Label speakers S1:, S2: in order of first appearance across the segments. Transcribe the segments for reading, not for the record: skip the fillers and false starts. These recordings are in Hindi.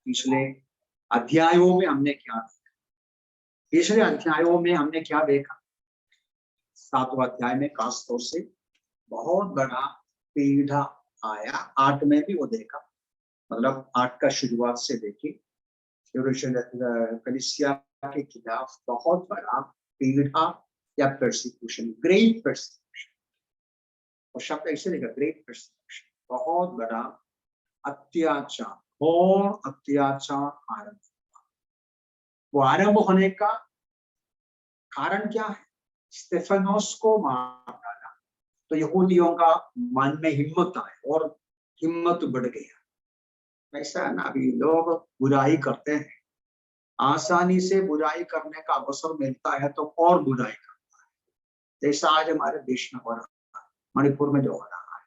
S1: पिछले अध्यायों में हमने क्या देखा? पिछले अध्यायों में हमने क्या देखा? 7वां अध्याय में खासतौर से बहुत बड़ा पीढ़ा आया। 8 में भी वो देखा, मतलब 8 का शुरुआत से देखिए, कलीसिया के खिलाफ बहुत बड़ा पीढ़ा या परसिक्यूशन, ग्रेट परसिक्यूशन, और शब्द ऐसे लिखा, ग्रेट परसिक्यूशन, बहुत बड़ा अत्याचार और अत्याचार आरंभ हुआ। वो आरंभ होने का कारण क्या है? स्टेफनोस को मार डाला तो यहूदियों का मन में हिम्मत आए और हिम्मत बढ़ गया। ऐसा है ना, अभी लोग बुराई करते हैं, आसानी से बुराई करने का अवसर मिलता है तो और बुराई करता है, जैसा आज हमारे देश में हो रहा है, मणिपुर में जो हो रहा है।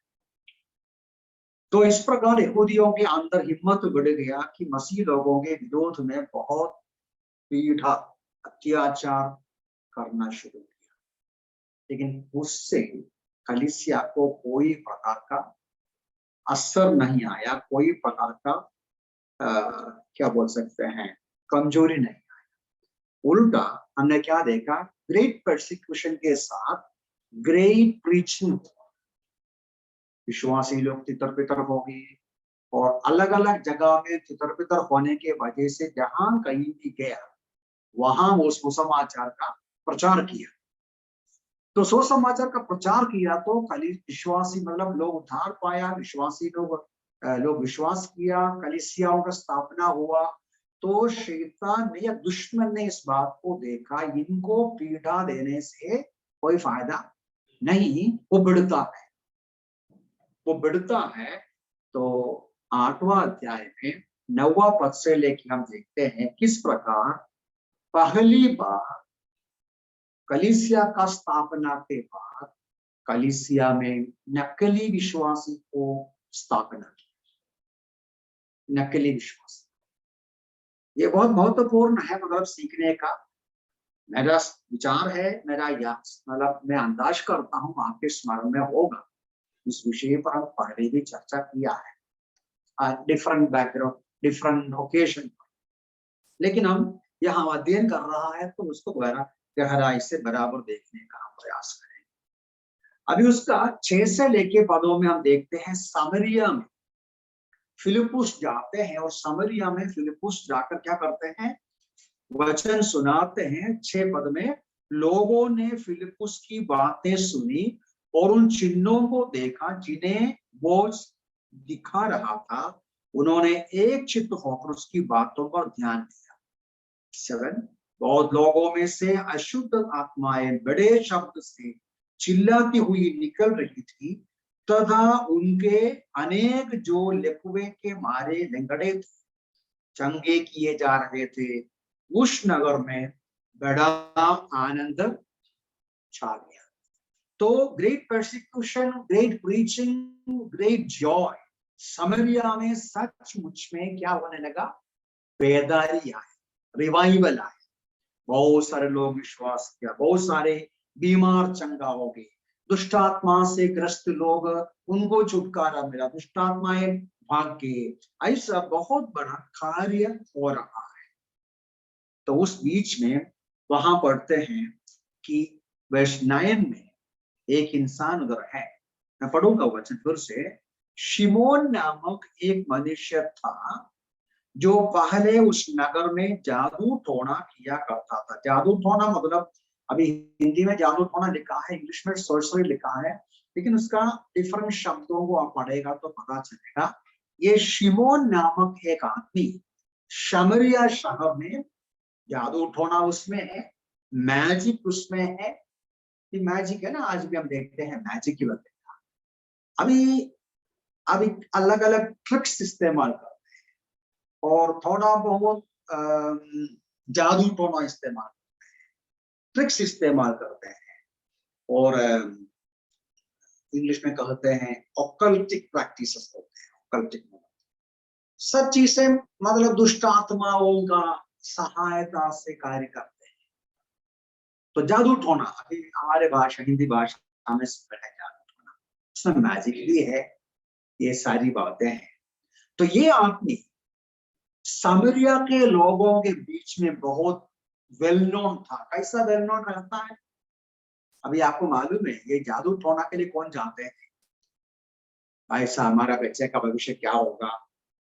S1: तो इस प्रकार यहूदियों के अंदर हिम्मत बढ़ गया कि मसीह लोगों के विरोध में बहुत पीढ़ा, अत्याचार करना शुरू किया, लेकिन उससे कलीसिया को कोई प्रकार का असर नहीं आया, कोई प्रकार का क्या बोल सकते हैं, कमजोरी नहीं आया। उल्टा हमने क्या देखा? ग्रेट परसिक्यूशन के साथ ग्रेट प्रीचिंग, विश्वासी लोग तितर बितर हो गए, और अलग अलग जगह में तितर बितर होने के वजह से जहां कहीं भी गया वहां वो सुसमाचार का प्रचार किया। तो सुसमाचार का प्रचार किया तो विश्वासी मतलब लोग उद्धार पाया, विश्वासी लोग विश्वास किया, कलीसियाओं का स्थापना हुआ। तो शैतान ने या दुश्मन ने इस बात को देखा, इनको पीड़ा देने से कोई फायदा नहीं, वो बढ़ता है, वो बढ़ता है। तो 8वां अध्याय में 9वां पद से लेकर हम देखते हैं किस प्रकार पहली बार कलीसिया का स्थापना के बाद कलीसिया में नकली विश्वासी को स्थापना की। नकली विश्वासी, ये बहुत महत्वपूर्ण है, मतलब सीखने का। मेरा विचार है, मेरा मतलब मैं अंदाज करता हूँ आपके स्मरण में होगा, इस विषय पर हम पहले भी चर्चा किया है डिफरेंट बैकग्राउंड, डिफरेंट ओकेजन पर, लेकिन हम यहाँ अध्ययन कर रहा है तो उसको गहराई से बराबर देखने का हम प्रयास करें। अभी उसका 6 से लेके पदों में हम देखते हैं सामरिया में फिलिपुस जाते हैं, और सामरिया में फिलिपुस जाकर क्या करते हैं? वचन सुनाते हैं। 6 पद में लोगों ने फिलिपुस की बातें सुनी और उन चिन्हों को देखा जिन्हें वो दिखा रहा था। उन्होंने एक चित्त होकर उसकी बातों पर ध्यान दिया। 7, बहुत लोगों में से अशुद्ध आत्माएं बड़े शब्द से चिल्लाती हुई निकल रही थी, तथा उनके अनेक जो लकवे के मारे लंगड़े थे चंगे किए जा रहे थे। उस नगर में बड़ा आनंद छा गया। तो great persecution, great preaching, great Joy, समरिया में सचमुच में क्या होने लगा? बेदारी आए, रिवाइवल आए, बहुत सारे लोग विश्वास किया, बहुत सारे बीमार चंगा हो गए, दुष्टात्मा से ग्रस्त लोग उनको छुटकारा मिला, दुष्टात्माएं भाग गए। ऐसा बहुत बड़ा कार्य हो रहा है। तो उस बीच में वहां पढ़ते हैं कि वर्ष 9 में एक इंसान उधर है, मैं पढ़ूंगा वचन फिर से। शिमोन नामक एक मनुष्य था जो पहले उस नगर में जादू टोना किया करता था। जादू टोना मतलब, अभी हिंदी में जादू टोना लिखा है, इंग्लिश में सोर्सरी लिखा है, लेकिन उसका डिफरेंट शब्दों को आप पढ़ेगा तो पता चलेगा। ये शिमोन नामक एक आदमी शमरिया शहर में, जादू टोना उसमें है, मैजिक उसमें है। मैजिक है ना, आज भी हम देखते हैं मैजिक की बात। अभी अलग अलग ट्रिक्स इस्तेमाल करते हैं और थोड़ा बहुत जादू टोना इस्तेमाल करते हैं, ट्रिक्स इस्तेमाल करते हैं, और इंग्लिश में कहते हैं ऑकल्टिक प्रैक्टिसेस होते हैं। ऑकल्टिक सब चीजें मतलब दुष्ट आत्माओं का सहायता से कार्य करते हैं। तो जादू टोना अभी हमारे भाषा, हिंदी भाषा में जादू टोना, उसमें मैजिक भी है, ये सारी बातें हैं। तो ये आदमी सामरिया के लोगों के बीच में बहुत वेल नोन था। कैसा वेल नोन रहता है? अभी आपको मालूम है ये जादू टोना के लिए कौन जानते हैं? ऐसा हमारा बच्चे का भविष्य क्या होगा,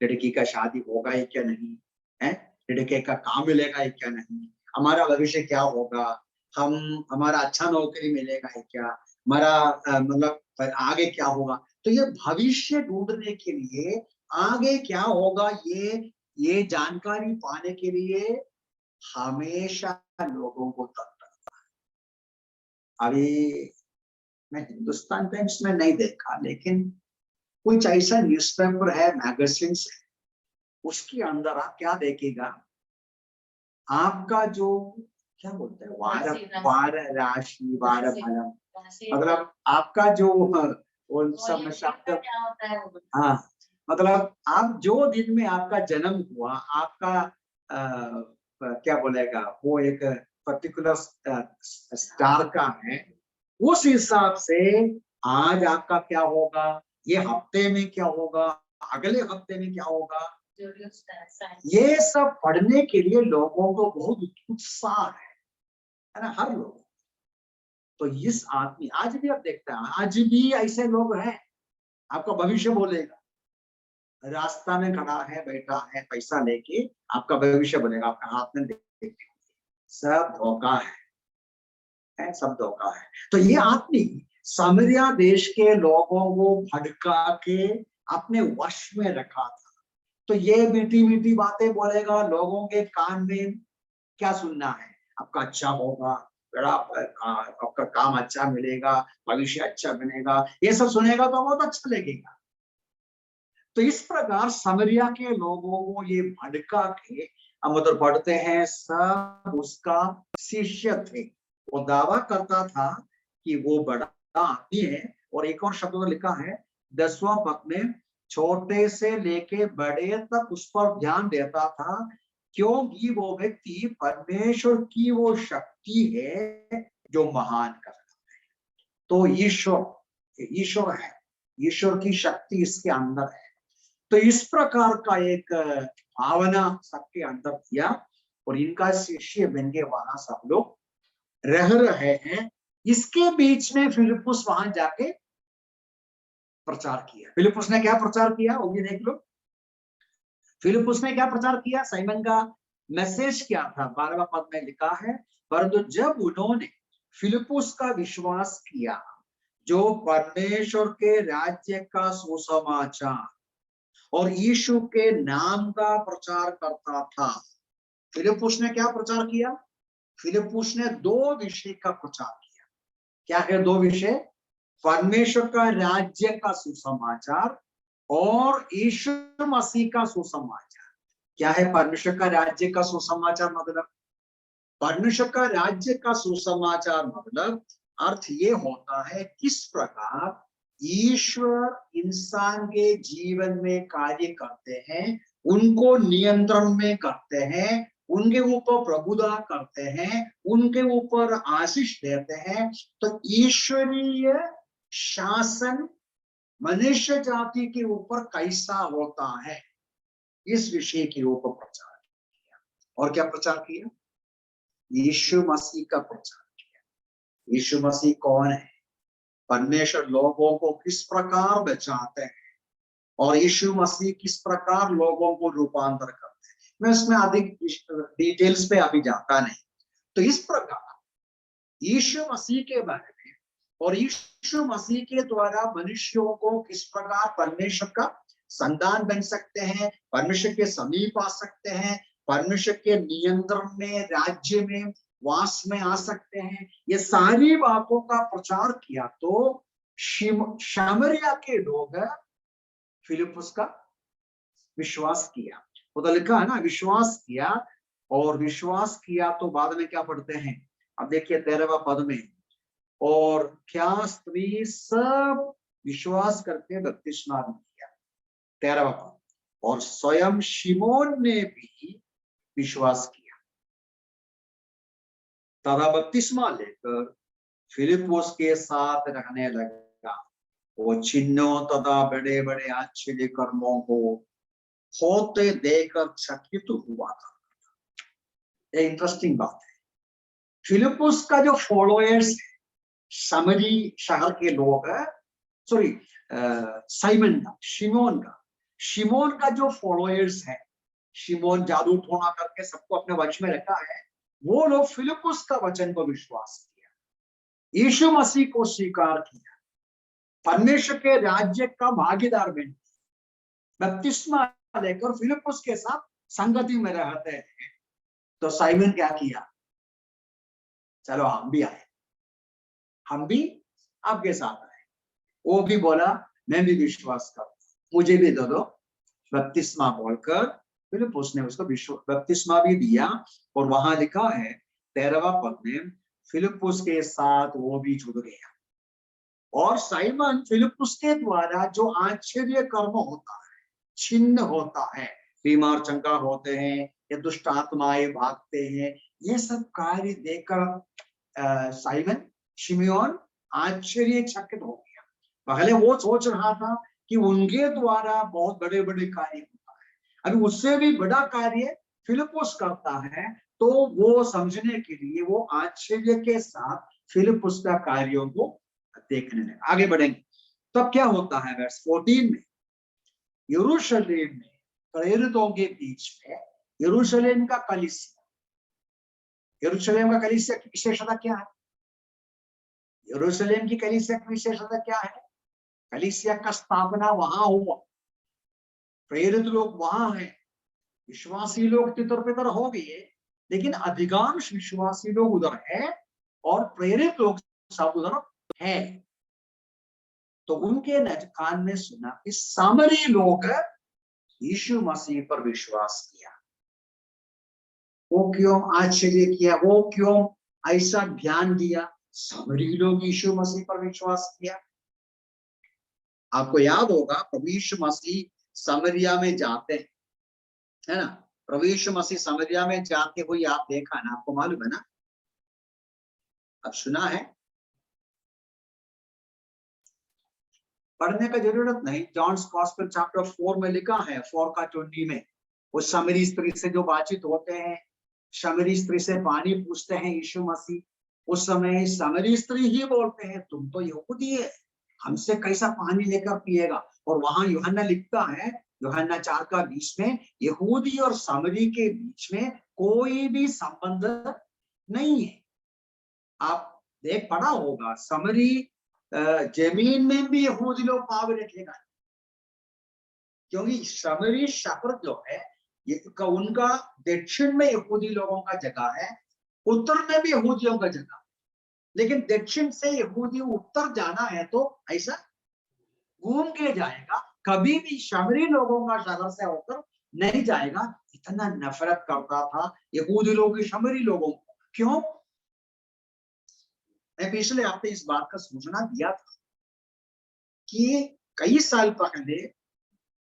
S1: लड़की का शादी होगा ही क्या नहीं है, लड़के का काम मिलेगा ही क्या नहीं, हमारा भविष्य क्या होगा, हम हमारा अच्छा नौकरी मिलेगा ही क्या, हमारा मतलब आगे क्या होगा। तो ये भविष्य ढूंढने के लिए, आगे क्या होगा ये जानकारी पाने के लिए हमेशा लोगों को तत्पर। अभी मैं हिंदुस्तान टाइम्स में नहीं देखा, लेकिन कुछ ऐसा न्यूज़पेपर है, मैगजीन है, उसके अंदर आप क्या देखेगा, आपका जो क्या बोलते हैं वार राशि वार फलम, मतलब आपका जो उन सब में शब्द, हाँ मतलब आप जो दिन में आपका जन्म हुआ, आपका क्या बोलेगा वो एक पर्टिकुलर स्टार का है, उस हिसाब से आज आपका क्या होगा, ये हफ्ते में क्या होगा, अगले हफ्ते में क्या होगा, ये सब पढ़ने के लिए लोगों को बहुत उत्साह है ना, हर लोग। तो इस आदमी आज भी आप देखते हैं, आज भी ऐसे लोग हैं, आपका भविष्य बोलेगा, रास्ता में खड़ा है, बैठा है, पैसा लेके आपका भविष्य बनेगा, आपका हाथ में देखे। सब धोखा है, सब धोखा है। तो ये आदमी सामरिया देश के लोगों को भड़का के अपने वश में रखा था। तो ये मीठी मीठी बातें बोलेगा, लोगों के कान में क्या सुनना है, आपका अच्छा होगा, बड़ा आपका काम अच्छा मिलेगा, भविष्य अच्छा बनेगा, ये सब सुनेगा तो बहुत अच्छा लगेगा। तो इस प्रकार सामरिया के लोगों को ये भड़का के, हम उधर पढ़ते हैं, सब उसका शिष्य थे। वो दावा करता था कि वो बड़ा आदमी है, और एक और शब्द में लिखा है 10वां पद में, छोटे से लेके बड़े तक उस पर ध्यान देता था, क्योंकि वो व्यक्ति परमेश्वर की वो शक्ति है जो महान करता है। तो ईश्वर है, ईश्वर की शक्ति इसके अंदर है। तो इस प्रकार का एक भावना सबके अंदर किया, और इनका शिष्य बन के वहां सब लोग रह रहे हैं। इसके बीच में फिलिप्पुस वहां जाके प्रचार किया। फिलिप्पुस ने क्या प्रचार किया वो भी देख लो। फिलिप्पुस ने क्या प्रचार किया, साइमन का मैसेज क्या था, 12वां पद में लिखा है, परंतु जब उन्होंने फिलिप्पुस का विश्वास किया, जो परमेश्वर के राज्य का सुसमाचार और यीशु के नाम का प्रचार करता था। फिलिप्पुस ने क्या प्रचार किया, फिलिप्पुस ने 2 विषय का प्रचार किया। क्या है 2 विषय, परमेश्वर का राज्य का सुसमाचार और यीशु मसीह का सुसमाचार। क्या है परमेश्वर का राज्य का सुसमाचार मतलब? परमेश्वर का राज्य का सुसमाचार मतलब अर्थ ये होता है, किस प्रकार ईश्वर इंसान के जीवन में कार्य करते हैं, उनको नियंत्रण में करते हैं, उनके ऊपर प्रभुता करते हैं, उनके ऊपर आशीष देते हैं। तो ईश्वरीय शासन मनुष्य जाति के ऊपर कैसा होता है, इस विषय के ऊपर प्रचार किया। और क्या प्रचार किया, यीशु मसीह का प्रचार किया। यीशु मसीह कौन है, परमेश्वर लोगों को किस प्रकार बचाते हैं, और यीशु मसीह किस प्रकार लोगों को रूपांतर करते हैं। मैं इसमें अधिक डिटेल्स पे अभी जाता नहीं। तो इस प्रकार यीशु मसीह के बारे में और यीशु मसीह के द्वारा मनुष्यों को किस प्रकार परमेश्वर का संतान बन सकते हैं, परमेश्वर के समीप आ सकते हैं, परमेश्वर के नियंत्रण में राज्य में वास में आ सकते हैं, ये सारी बातों का प्रचार किया। तो सामरिया के लोग फिलिप्पुस का विश्वास किया। वो तो लिखा है ना, विश्वास किया, और विश्वास किया तो बाद में क्या पढ़ते हैं, अब देखिए 13वां पद में, और क्या स्त्री सब विश्वास करके बपतिस्मा किया। 13वां पद, और स्वयं शिमोन ने भी विश्वास किया, तथा बपतिस्मा लेकर फिलिप्पुस के साथ रहने लगा। वो चिन्हों तथा बड़े बड़े आश्चर्य कर्मों को होते देखकर चकित हुआ था। ये इंटरेस्टिंग बात है। फिलिपुस का जो फॉलोअर्स समरी शहर के लोग, सॉरी साइमन का, शिमोन का जो फॉलोअर्स है, शिमोन जादू टोना करके सबको अपने वश में रखा है, वो लोग फिलिपुस का वचन को विश्वास किया, यीशु मसीह को स्वीकार किया, परमेश्वर के राज्य का भागीदार बने, बपतिस्मा लेकर फिलिपुस के साथ संगति में रहते हैं। तो साइमन क्या किया, चलो हम भी आए, हम भी आपके साथ आए। वो भी बोला मैं भी विश्वास करता हूं, मुझे भी दे दो बपतिस्मा बोलकर फिलिपुस ने उसको बपतिस्मा भी दिया। और वहां लिखा है 13वां पद में, फिलिपुस के साथ वो भी जुड़ गया। और साइमन फिलिपुस के द्वारा जो आश्चर्य कर्म होता है, छिन्न होता है, बीमार चंगा होते हैं या दुष्ट आत्माएं भागते हैं, ये सब कार्य देखकर साइमन शिमोन आश्चर्यचकित हो गया। पहले वो सोच रहा था कि उनके द्वारा बहुत बड़े बड़े कार्य होता है, अभी उससे भी बड़ा कार्य फिलिपुस करता है, तो वो समझने के लिए वो आश्चर्य के साथ फिलिपुस का कार्यों को देखने लगे। आगे बढ़ेंगे तब क्या होता है, वर्स 14 में, यरूशलेम में प्रेरितों के बीच में यरूशलेम का कलीसिया, यरूशलेम का कलीसिया की विशेषता क्या है, यरूशलेम की कलीसिया की विशेषता क्या है, कलीसिया का स्थापना वहां हुआ, प्रेरित लोग वहां हैं, विश्वासी लोग तितर पितर हो गए, लेकिन अधिकांश विश्वासी लोग उधर है और प्रेरित लोग सब उधर है। तो उनके कान में सुना कि सामरी लोग यीशु मसीह पर विश्वास किया। वो क्यों आश्चर्य किया, वो क्यों ऐसा ध्यान दिया, सामरी लोग यीशु मसीह पर विश्वास किया। आपको याद होगा प्रभु यीशु मसीह समरिया में जाते हैं, है ना, प्रभु यीशु मसीह समरिया में जाते हुए आप देखा ना, आपको मालूम है ना, अब सुना है, पढ़ने का जरूरत नहीं, जॉन्स गॉस्पेल चैप्टर 4 में लिखा है, 4:20 में, उस समरी स्त्री से जो बातचीत होते हैं, समरी स्त्री से पानी पूछते हैं यीशु मसीह, उस समय समरी स्त्री ही बोलते हैं तुम तो यहूदी है, हमसे कैसा पानी लेकर पिएगा। और वहां यूहन्ना लिखता है, यूहन्ना 4:20 में, यहूदी और समरी के बीच में कोई भी संबंध नहीं है। आप देख पढ़ा होगा, समरी जमीन में भी यहूदी लोग पाव रखेगा, क्योंकि समरी शहर जो है उनका दक्षिण में यहूदी लोगों का जगह है, उत्तर में भी यहूदियों का जगह, लेकिन दक्षिण से यहूदी उत्तर जाना है तो ऐसा घूम के जाएगा, कभी भी शमरी लोगों का शहर से होकर नहीं जाएगा। इतना नफरत करता था यहूदी लोग शमरी लोगों को। क्यों? मैं पिछले हफ्ते इस बात का सूचना दिया था कि कई साल पहले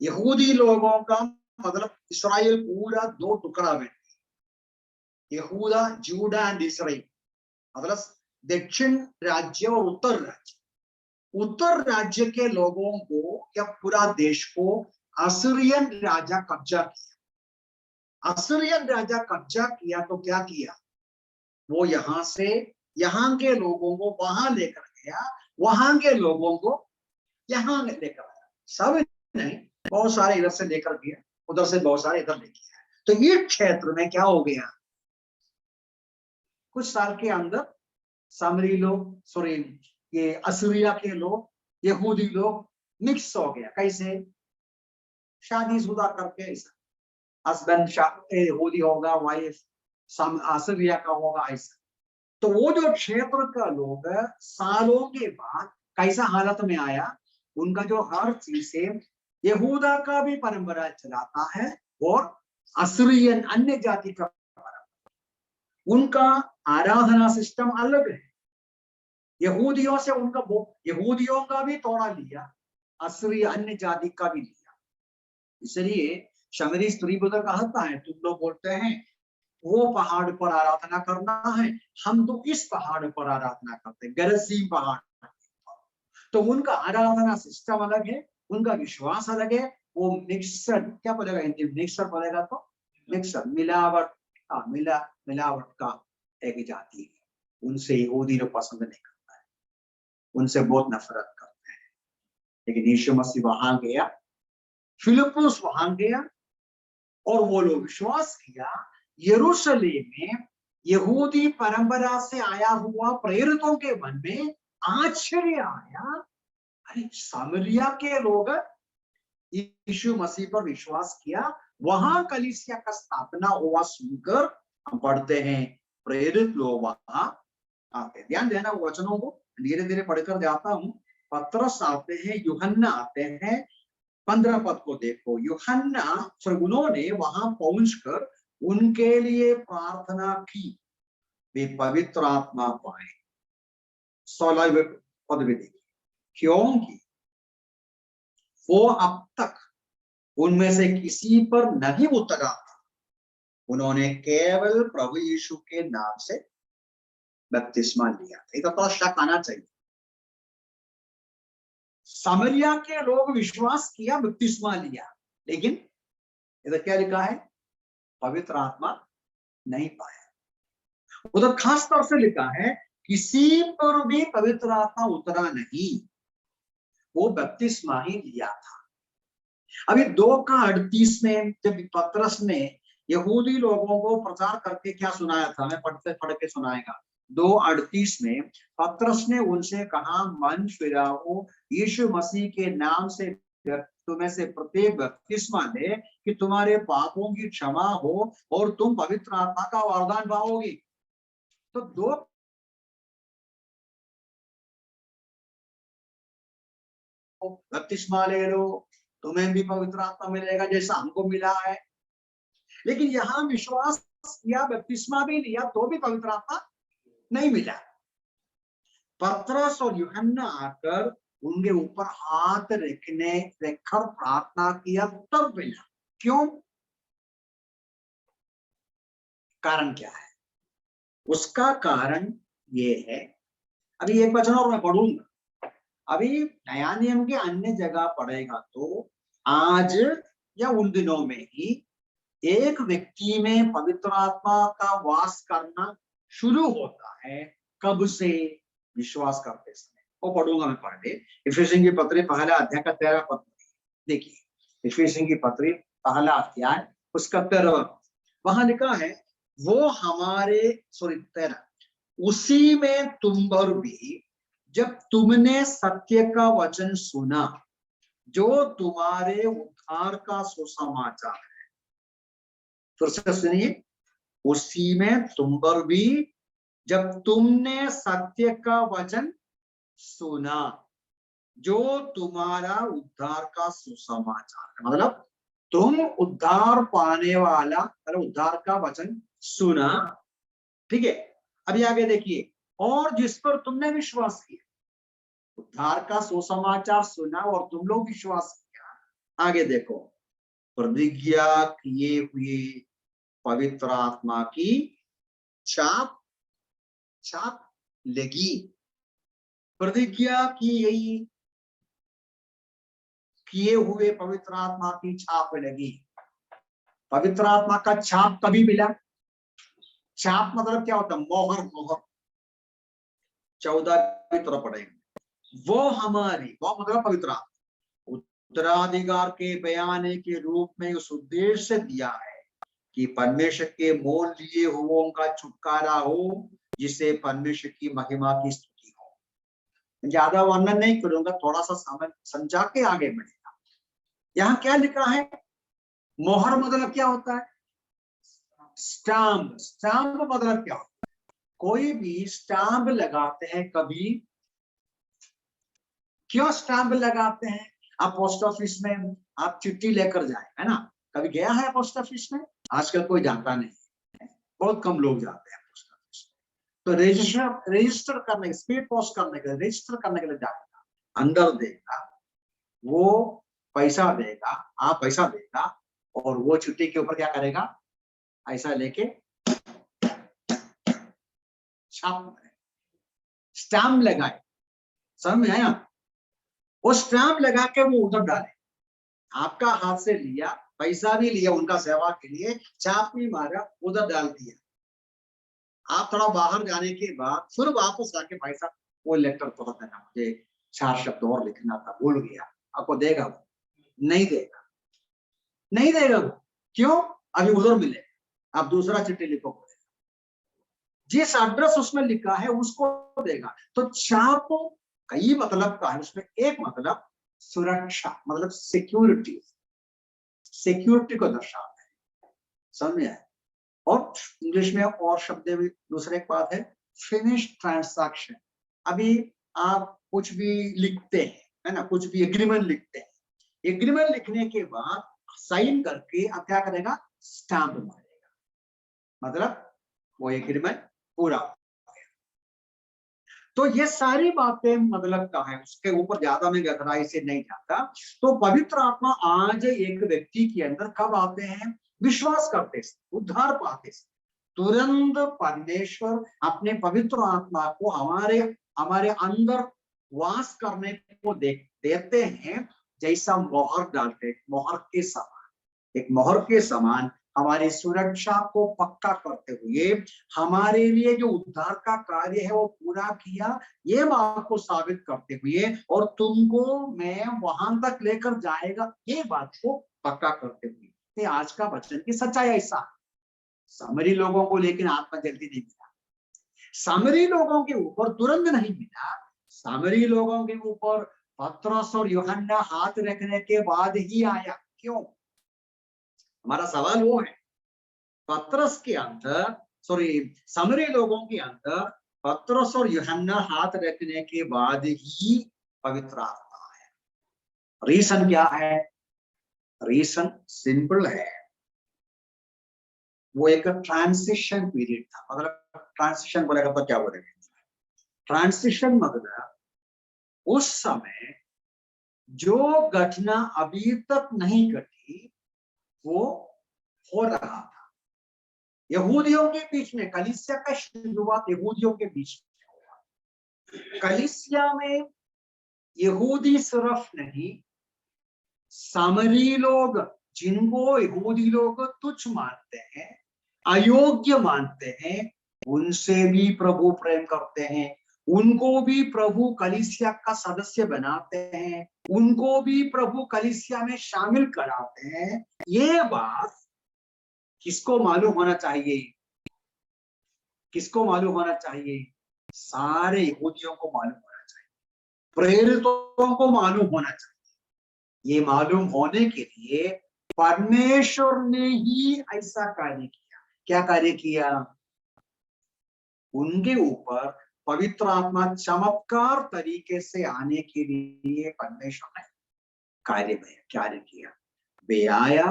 S1: यहूदी लोगों का मतलब इस्राएल पूरा दो टुकड़ा में, यहूदा, जूडा एंड इसराइल, मतलब दक्षिण राज्य और उत्तर राज्य। उत्तर राज्य के लोगों को या पूरा देश को असीरियन राजा कब्जा किया। असीरियन राजा कब्जा किया तो क्या किया, वो यहां से यहाँ के लोगों को वहां लेकर गया, वहां के लोगों को यहाँ लेकर आया, सब नहीं, बहुत सारे इधर से लेकर गया, उधर से बहुत सारे इधर लेके आया। तो ये क्षेत्र में क्या हो गया, कुछ साल के अंदर सामरी लोग, सॉरी ये असीरिया के लोग, यहूदी लोग मिक्स हो गया। कैसे? शादीशुदा करके, हस्बैंड यहूदी होगा, वाइफ असीरिया का होगा, ऐसा। तो वो जो क्षेत्र का लोग सालों के बाद कैसा हालत में आया, उनका जो हर चीज से यहूदा का भी परंपरा चलाता है और असीरियन अन्य जाति का परंपरा, उनका आराधना सिस्टम अलग है। यहूदियों से उनका यहूदियों का भी तोड़ा लिया, असीरिय अन्य जाति का भी लिया। इसलिए शमरी स्त्री बुद्ध कहता है, तुम लोग बोलते हैं वो पहाड़ पर आराधना करना है, हम तो इस पहाड़ पर आराधना करते हैं, गरजीम पहाड़। तो उनका आराधना सिस्टम अलग है, उनका विश्वास अलग है, वो मिक्सर क्या बोलेगा हिंदी में, मिक्सर बोलेगा तो मिक्सर, मिलावट, मिलावट का एक जाति है। उनसे यहूदी लोग पसंद नहीं करता है, उनसे बहुत नफरत करते हैं। लेकिन यीशु मसीह वहां गया, फिलिप्पुस वहां गया, और वो लोग विश्वास किया। यरूशलेम में यहूदी परंपरा से आया हुआ प्रेरितों के मन में आश्चर्य आया, अरे सामरिया के लोग यीशु मसीह पर विश्वास किया। वहां कलीसिया का स्थापना हुआ सुनकर हम पढ़ते हैं प्रेरित लोग वहां आते। ध्यान देना वचनों को, धीरे धीरे पढ़कर जाता हूं। पतरस आते हैं, यूहन्ना आते हैं। 15 पद को देखो, यूहन्ना, उन्होंने वहां पहुंचकर उनके लिए प्रार्थना की, वे पवित्र आत्मा पाए। 16वें पद में देखिए, क्योंकि वो अब तक उनमें से किसी पर नहीं उतरा था, उन्होंने केवल प्रभु यीशु के नाम से बपतिस्मा लिया था। तो थोड़ा शक आना चाहिए। सामरिया के लोग विश्वास किया, बपतिस्मा लिया, लेकिन इधर क्या लिखा है, पवित्र आत्मा नहीं पाया। उधर खास तौर से लिखा है किसी पर भी पवित्र आत्मा उतरा नहीं, वो बपतिस्मा ही लिया था। अभी 2:38 में जब पतरस ने यहूदी लोगों को प्रचार करके क्या सुनाया था, मैं पढ़ के सुनाएगा। 2:38 में पतरस ने उनसे कहा, मन फिराओ, यीशु मसीह के नाम से तुम्हें से प्रत्येक बपतिस्मा ले कि तुम्हारे पापों की क्षमा हो और तुम पवित्र आत्मा का वरदान पाओगे। तो 2 बपतिस्मा ले लो, तुम्हें भी पवित्र आत्मा मिलेगा जैसा हमको मिला है। लेकिन यहां विश्वास किया, बपतिस्मा भी लिया, तो भी पवित्र आत्मा नहीं मिला। पतरस और यूहन्ना आकर उनके ऊपर हाथ रखकर प्रार्थना किया, तब मिला। क्यों? कारण क्या है? उसका कारण ये है, अभी एक वचन और मैं पढ़ूंगा। अभी नया नियम के अन्य जगह पढ़ेगा तो आज या उन दिनों में ही एक व्यक्ति में पवित्र आत्मा का वास करना शुरू होता है। कब से? विश्वास करते समय। वो पढ़ूंगा मैं पढ़े। इफिसियों की पत्री पहला अध्याय का 13 पद देखिए। इफिसियों की पत्री पहला अध्याय उसका 13, वहां लिखा है, वो हमारे 13, उसी में तुम पर भी जब तुमने सत्य का वचन सुना, जो तुम्हारे उद्धार का सुसमाचार है। फिर से सुनिए, उसी में तुम पर भी जब तुमने सत्य का वचन सुना, जो तुम्हारा उद्धार का सुसमाचार है। मतलब तुम उद्धार पाने वाला, मतलब उद्धार का वचन सुना, ठीक है। अभी आगे देखिए, और जिस पर तुमने विश्वास किया, उद्धार का सुसमाचार सुना और तुम लोग विश्वास किया। आगे देखो, प्रतिज्ञा किए हुए पवित्र आत्मा की छाप लगी। प्रतिज्ञा की गई, किए हुए पवित्र आत्मा की छाप लगी। पवित्र आत्मा का छाप कभी मिला? छाप मतलब क्या होता है? मोहर। मोहर 14 की तरफ पढ़ेंगे। वो हमारी, वो मतलब पवित्र आत्मा उत्तराधिकार के बयाने के रूप में उस उद्देश्य से दिया है कि परमेश्वर के मोल लिए हुओं का छुटकारा हो, जिसे परमेश्वर की महिमा की स्तुति हो। ज्यादा वर्णन नहीं करूंगा, थोड़ा सा समझा के आगे बढ़ेगा। यहाँ क्या लिखा है? मोहर मतलब क्या होता है? स्टाम्प। स्टाम्प मतलब क्या होता है? कोई भी स्टाम्प लगाते हैं कभी, क्यों स्टाम्प लगाते हैं? आप पोस्ट ऑफिस में आप चिट्ठी लेकर जाए, है ना? कभी गया है पोस्ट ऑफिस में? आजकल कोई जाता नहीं है, बहुत कम लोग जाते हैं पोस्ट ऑफिस में। तो रजिस्टर करने, स्पीड पोस्ट करने के लिए, रजिस्टर करने के लिए जाएगा, अंदर देगा, वो पैसा देगा, आप पैसा देगा, और वो चिट्ठी के ऊपर क्या करेगा? ऐसा लेके छाप, स्टाम्प लगाए। समझ में आया? वो स्टाम्प लगा के वो उधर डाले। आपका हाथ से लिया, पैसा भी लिया उनका सेवा के लिए, छाप भी मारा, उधर डाल दिया। आप थोड़ा बाहर जाने के बाद फिर वापस आके भाई साहब वो लेटर पढ़ देना, मुझे 4 शब्द और लिखना था, भूल गया। आपको देगा वो? नहीं देगा, नहीं देगा वो। क्यों? अभी उधर मिले, आप दूसरा चिट्ठी लिखो, जिस एड्रेस उसमें लिखा है उसको देगा। तो छाप कई मतलब का है, उसमें एक मतलब सुरक्षा, मतलब सिक्योरिटी, सिक्योरिटी को दर्शाता है। समझ में आया? और इंग्लिश में और शब्द भी दूसरे एक बात है, फिनिश ट्रांसैक्शन। अभी आप कुछ भी लिखते हैं, है ना, कुछ भी एग्रीमेंट लिखते हैं, एग्रीमेंट लिखने के बाद साइन करके अब क्या करेगा? स्टैंप मारेगा, मतलब वो एग्रीमेंट पूरा। तो ये सारी बातें मतलब का है, उसके ऊपर ज्यादा मैं गहराई से नहीं जाता। तो पवित्र आत्मा आज एक व्यक्ति के अंदर कब आते हैं? विश्वास करते से, उद्धार पाते से तुरंत परमेश्वर अपने पवित्र आत्मा को हमारे हमारे अंदर वास करने को देते हैं, जैसा मोहर डालते, मोहर के समान, एक मोहर के समान हमारी सुरक्षा को पक्का करते हुए हमारे लिए जो उद्धार का कार्य है वो पूरा किया, ये बात को साबित करते हुए, और तुमको मैं वहां तक लेकर जाएगा, ये बात को पक्का करते हुए। ये आज का वचन की सच्चाई ऐसा। सामरी लोगों को लेकिन आत्मा जल्दी नहीं मिला, सामरी लोगों के ऊपर तुरंत नहीं मिला, सामरी लोगों के ऊपर पतरस और यूहन्ना हाथ रखने के बाद ही आया। क्यों? हमारा सवाल वो है, पतरस के अंदर, सॉरी, सामरी लोगों के अंदर पतरस और यूहन्ना हाथ रखने के बाद ही पवित्र आत्मा आया। रीजन क्या है? रीजन सिंपल है, वो एक ट्रांसिशन पीरियड था। मतलब ट्रांसिशन बोलेगा तो क्या बोलेगा? ट्रांसिशन मतलब उस समय जो घटना अभी तक नहीं घटी वो हो रहा था। यहूदियों के बीच में, कलीसिया का शुरुआत यहूदियों के बीच में हुआ। कलीसिया में यहूदी सिर्फ नहीं, सामरी लोग, जिनको यहूदी लोग तुच्छ मानते हैं, अयोग्य मानते हैं, उनसे भी प्रभु प्रेम करते हैं, उनको भी प्रभु कलीसिया का सदस्य बनाते हैं, उनको भी प्रभु कलीसिया में शामिल कराते हैं। ये बात किसको मालूम होना चाहिए? किसको मालूम होना चाहिए? सारे यहूदियों को मालूम होना चाहिए, प्रेरितों को मालूम होना चाहिए। ये मालूम होने के लिए परमेश्वर ने ही ऐसा कार्य किया। क्या कार्य किया? उनके ऊपर पवित्र आत्मा चमत्कार तरीके से आने के लिए परमेश्वर ने कार्य किया। वे आया,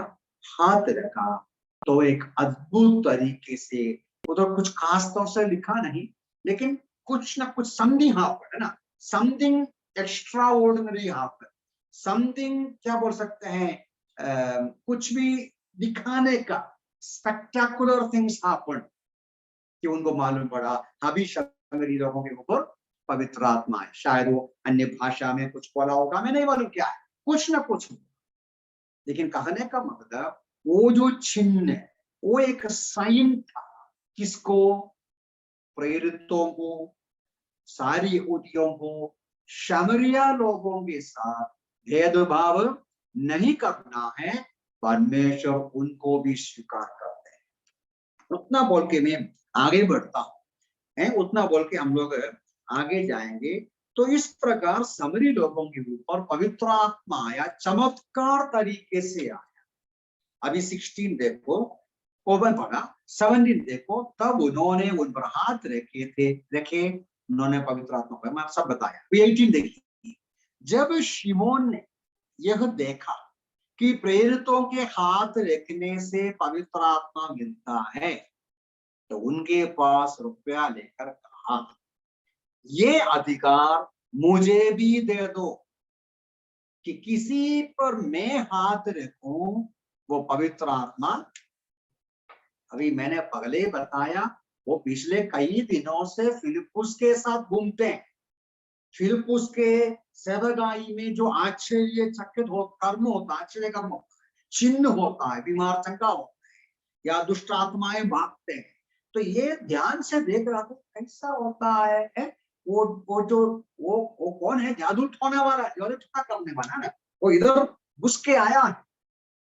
S1: हाथ रखा, तो एक अद्भुत तरीके से, उधर कुछ खास तौर से लिखा नहीं, लेकिन कुछ ना कुछ समथिंग हैपेंड, है ना, something extra ordinary happened, something क्या बोल सकते हैं, कुछ भी दिखाने का, स्पेक्टाकुलर थिंग्स हैपेंड, कि उनको मालूम पड़ा अभी शमरी लोगों के ऊपर पवित्र आत्मा है। शायद वो अन्य भाषा में कुछ बोला होगा, मैं नहीं मालूम क्या है, कुछ ना कुछ। लेकिन कहने का मतलब वो जो चिन्ह है वो एक साइन था। किसको? प्रेरितों को, सारी यहूदियों को, शमरिया लोगों के साथ भेदभाव नहीं करना है, परमेश्वर उनको भी स्वीकार करते हैं। उतना बोल के मैं आगे बढ़ता हूं, है उतना बोल के हम लोग आगे जाएंगे। तो इस प्रकार समरी लोगों के ऊपर पवित्र आत्मा आया, चमत्कार तरीके से आया। अभी 16 देखो, ओवन पढ़ा, 17 देखो, तब उन्होंने उन पर हाथ रखे, उन्होंने पवित्र आत्मा को, मैं सब बताया। 18 देखिए, जब शिमोन ने यह देखा कि प्रेरितों के हाथ रखने से पवित्र आत्मा मिलता है, तो उनके पास रुपया लेकर कहा, ये अधिकार मुझे भी दे दो कि किसी पर मैं हाथ रखूं वो पवित्र आत्मा। अभी मैंने पहले बताया, वो पिछले कई दिनों से फिलिप्पुस के साथ घूमते हैं, फिलिप्पुस के सेवगाई में जो आश्चर्यचकित हो कर्म होता है, आश्चर्य कर्म होता है, चिन्ह होता है, बीमार चंगा होता है या दुष्ट आत्माएं भागते हैं, तो ये ध्यान से देख रहा था कैसा होता है? वो जो वो कौन है? जादू टोने वाला, जादू टोना करने वाला ना, वो इधर घुस के आया है,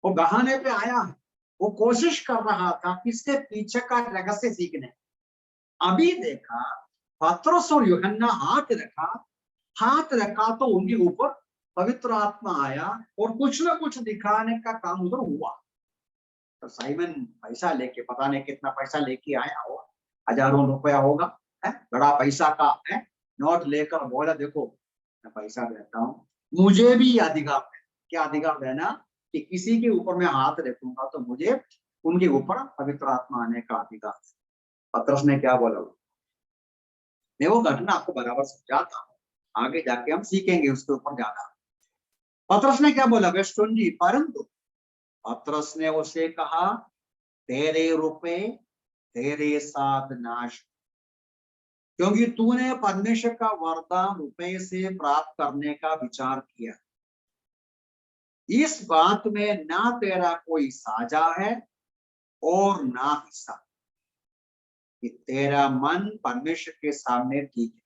S1: वो बहाने पे आया है, वो कोशिश कर रहा था किसके पीछे का रहस्य सीखने। अभी देखा पतरस और यूहन्ना हाथ रखा तो उनके ऊपर पवित्र आत्मा आया और कुछ ना कुछ दिखाने का काम उधर हुआ। तो साइमन पैसा लेके, पता नहीं कितना पैसा लेके आया हो, हजारों रुपया होगा, बड़ा पैसा का है, नोट लेकर बोला देखो मैं पैसा देता हूँ, मुझे भी अधिकार है। क्या अधिकार देना? कि किसी के ऊपर मैं हाथ रखूंगा तो मुझे उनके ऊपर पवित्र आत्मा आने का अधिकार। पतरस ने क्या बोला? मैं वो घटना आपको बराबर समझाता हूँ, आगे जाके हम सीखेंगे उसके ऊपर ज्यादा। पतरस ने क्या बोला? वर्स 20, परंतु पतरस ने उसे कहा तेरे रुपए तेरे साथ नाश, क्योंकि तूने परमेश्वर का वरदान रुपए से प्राप्त करने का विचार किया। इस बात में ना तेरा कोई साझा है और ना हिस्सा, कि तेरा मन परमेश्वर के सामने ठीक है।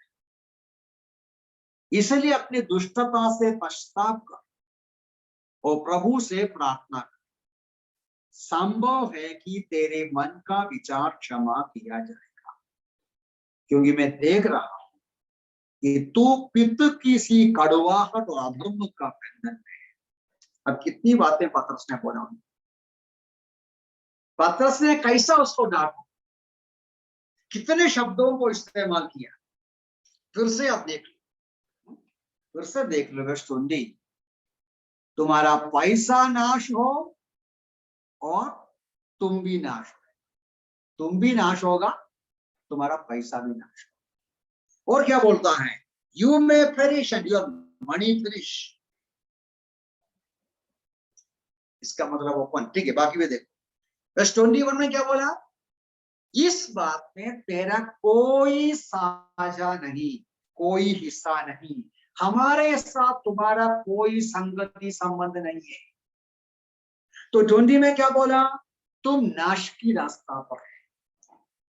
S1: इसलिए अपनी दुष्टता से पश्चाताप कर और प्रभु से प्रार्थना कर। संभव है कि तेरे मन का विचार क्षमा किया जाएगा, क्योंकि मैं देख रहा हूं कि तू पित्त की सी कड़वाहट और अधर्म का बंधन है। अब कितनी बातें पतरस ने बोला, पतरस ने कैसा उसको डांटा, कितने शब्दों को इस्तेमाल किया। फिर से आप देख लो, फिर से देख लो वर्स 20, तुम्हारा पैसा नाश हो और तुम भी नाश हो। तुम भी नाश होगा, तुम्हारा पैसा भी नाश होगा। और क्या बोलता है? You may perish and your money perish. इसका मतलब ओपन, ठीक है, बाकी में देखो। वर्स 21 में क्या बोला? इस बात में तेरा कोई साझा नहीं, कोई हिस्सा नहीं, हमारे साथ तुम्हारा कोई संगति संबंध नहीं है। तो 20 में क्या बोला? तुम नाश की रास्ता पर है,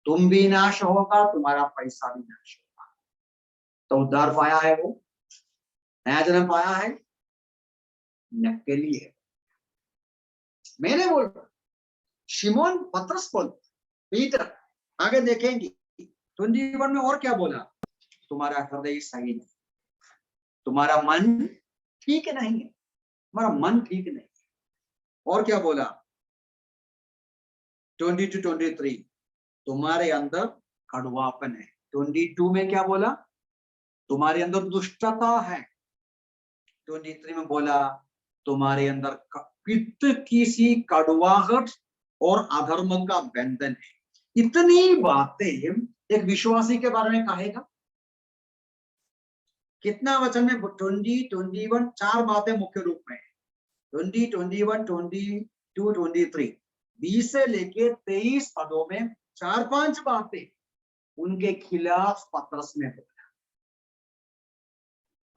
S1: तुम भी नाश होगा, तुम्हारा पैसा भी नाश होगा। तो उद्धार पाया है, वो नया जन्म पाया है, नकली है। मैंने बोल रहा, शिमोन पतरस बोल, पीटर, आगे देखेंगे 21 में और क्या बोला? तुम्हारा हृदय सही नहीं, तुम्हारा मन ठीक नहीं है, तुम्हारा मन ठीक नहीं है। और क्या बोला? 20 to 23, तुम्हारे अंदर कड़वापन है। 22 में क्या बोला? तुम्हारे अंदर दुष्टता है। 23 में बोला तुम्हारे अंदर पित्त की सी कड़वाहट और अधर्म का बंधन है। इतनी बातें एक विश्वासी के बारे में कहेगा। कितना वचन में? 20, 21, 4 बातें मुख्य रूप में, 20, 21, 22, 23, 20 से लेके 23 पदों में 4-5 बातें उनके खिलाफ पतरस ने बोला।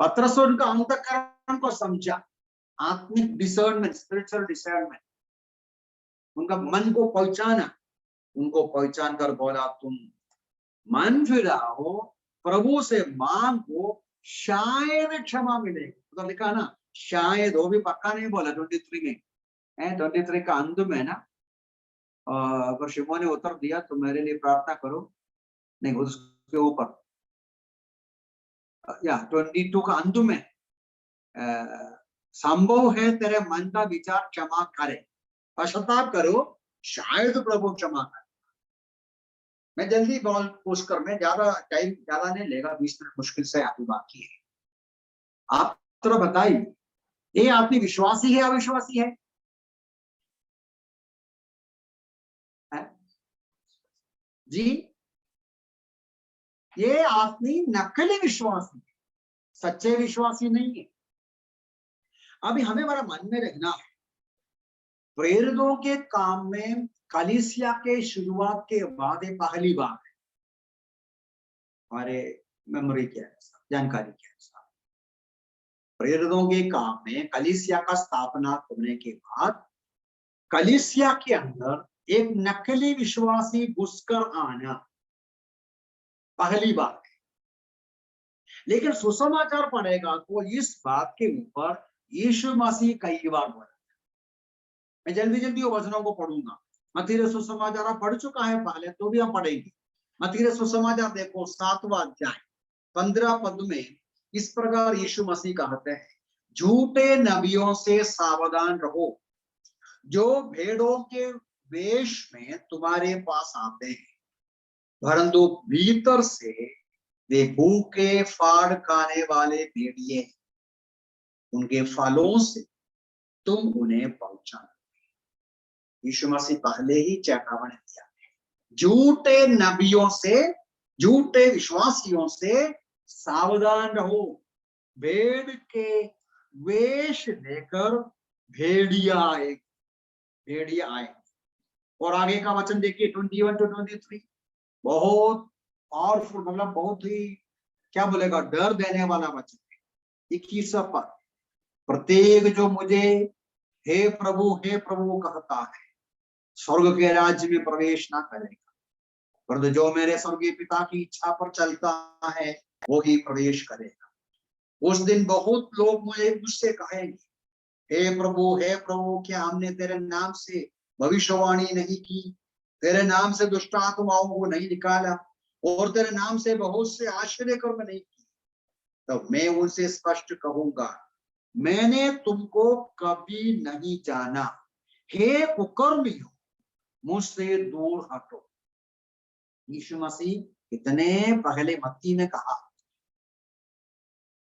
S1: पतरस उनका अंतःकरण को समझा, आत्मिक डिसर्नमेंट, स्पिरिचुअल डिसर्नमेंट, उनका मन को पहचाना, उनको पहचान कर बोला तुम मन फिराओ, प्रभु से मांगो, शायद क्षमा मिलेगी। तो लिखा ना शायद, वो भी पक्का नहीं बोला 23 में, 23 का अंत में ना, अगर शिमोन ने उत्तर दिया तो मेरे लिए प्रार्थना करो, नहीं उसके ऊपर या 22 का अंत में संभव है तेरे मन का विचार क्षमा करे, पश्चाताप करो, शायद प्रभु क्षमा करे। मैं जल्दी बोल पूछकर, मैं ज्यादा टाइम ज्यादा नहीं लेगा, 20 मिनट मुश्किल से अभी बाकी है। आप तो बताइए, ये आदमी विश्वासी है अविश्वासी है? जी, ये आदमी नकली विश्वासी है, सच्चे विश्वासी नहीं है। अभी हमें हमारा मन में रखना है, प्रेरितों के काम में कलीसिया के शुरुआत के बाद पहली बार है हमारे मेमोरी के अनुसार जानकारी के अनुसार प्रेरितों के काम में कलीसिया का स्थापना होने के बाद कलीसिया के अंदर एक नकली विश्वासी घुसकर आना पहली बात है। लेकिन सुसमाचार पढ़ेगा तो इस बात के ऊपर यीशु मसीह कई बार बोला। मैं जल्दी जल्दी वो वचनों को पढ़ूंगा। मत्ती सुसमाचार आप पढ़ चुका है पहले, तो भी हम पढ़ेंगे। मत्ती सुसमाचार देखो 7वां अध्याय 15 पद में इस प्रकार यीशु मसीह कहते हैं, झूठे नबियों से सावधान रहो जो भेड़ों के वेश में तुम्हारे पास आते हैं, परंतु भीतर से वे भूखे फाड़ खाने वाले भेड़िए हैं। उनके फलों से तुम उन्हें पहचानो। यीशु मसीह पहले ही चेतावनी दिया है, झूठे नबियों से, झूठे विश्वासियों से सावधान रहो। भेड़ के वेश लेकर भेड़िया आए, भेड़िया आए। और आगे का वचन देखिए 21 to 23, बहुत पावरफुल, मतलब बहुत ही क्या बोलेगा, डर देने वाला वचन है। 21 पद, प्रत्येक जो मुझे हे प्रभु कहता है स्वर्ग के राज्य में प्रवेश ना करेगा, परंतु जो मेरे स्वर्गीय पिता की इच्छा पर चलता है वो ही प्रवेश करेगा। उस दिन बहुत लोग मुझसे कहेंगे, हे प्रभु क्या हमने तेरे नाम से भविष्यवाणी नहीं की, तेरे नाम से दुष्ट आत्माओं को नहीं निकाला, और तेरे नाम से बहुत से आश्चर्य कर्म नहीं किए? तब मैं उनसे स्पष्ट कहूंगा, मैंने तुमको कभी नहीं जाना, हे कुकर्मियों मुझसे दूर हटो। यीशु मसीह इतने पहले मत्ती में कहा,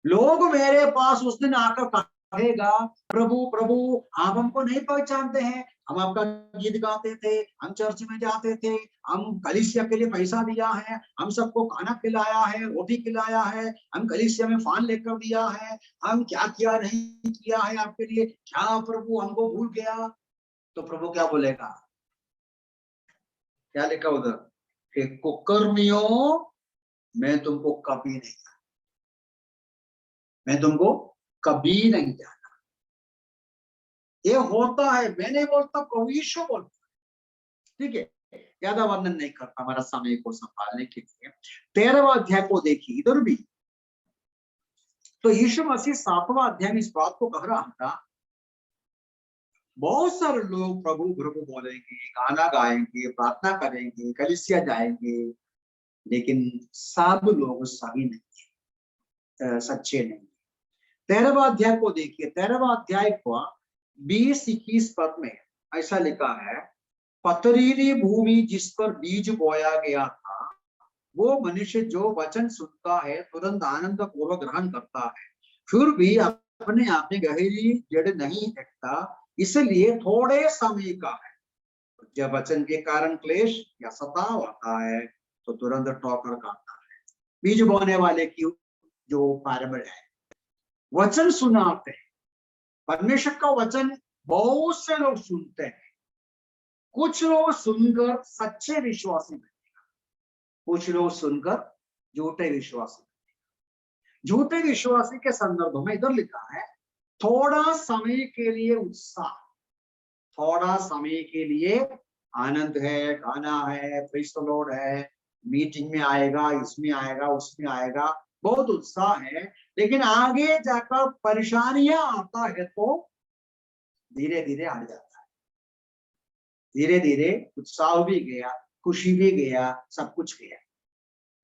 S1: लोग मेरे पास उस दिन आकर कहेगा, प्रभु आप हमको नहीं पहचानते हैं, हम आपका गीत गाते थे, हम चर्च में जाते थे, हम कलीसिया के लिए पैसा दिया है, हम सबको खाना खिलाया है, रोटी खिलाया है, हम कलीसिया में फान लेकर दिया है, हम क्या किया नहीं किया है आपके लिए, क्या प्रभु हमको भूल गया? तो प्रभु क्या बोलेगा, क्या लिखा उधर कि कुकर्मियों मैं तुमको कभी नहीं जाना, मैं तुमको कभी नहीं जाना। ये होता है, मैं नहीं बोलता, प्रभु यीशु बोलता है। ठीक है, ज्यादा वर्णन नहीं करता हमारा समय को संभालने के लिए। 13वां अध्याय को देखिए इधर भी, तो यीशु मसीह 7वां अध्याय में इस बात को कह रहा था, बहुत सारे लोग प्रभु प्रभु बोलेंगे, गाना गाएंगे, प्रार्थना करेंगे, कलीसिया जाएंगे, लेकिन सब लोग सही नहीं, सच्चे नहीं। 13वां अध्याय को देखिए, 13वां अध्याय को 20-21 पद में ऐसा लिखा है, पथरीली भूमि जिस पर बीज बोया गया था, वो मनुष्य जो वचन सुनता है तुरंत आनंद पूर्वक ग्रहण करता है, फिर भी अपने आप में गहरी जड़ नहीं रखता, इसलिए थोड़े समय का है। जब वचन के कारण क्लेश या सताव आता है तो तुरंत ठोकर खाता है। बीज बोने वाले की जो पैराबल है, वचन सुनाते हैं, परमेश्वर का वचन बहुत से लोग सुनते हैं, कुछ लोग सुनकर सच्चे विश्वासी बनेगा, कुछ लोग सुनकर झूठे विश्वासी बनेगा। झूठे विश्वासी के संदर्भ में इधर लिखा है, थोड़ा समय के लिए उत्साह, थोड़ा समय के लिए आनंद है, गाना है, प्रेज़ द लॉर्ड है, मीटिंग में आएगा, इसमें आएगा, उसमें आएगा, बहुत उत्साह है, लेकिन आगे जाकर परेशानियां आता है तो धीरे धीरे हट जाता है। धीरे धीरे उत्साह भी गया, खुशी भी गया, सब कुछ गया।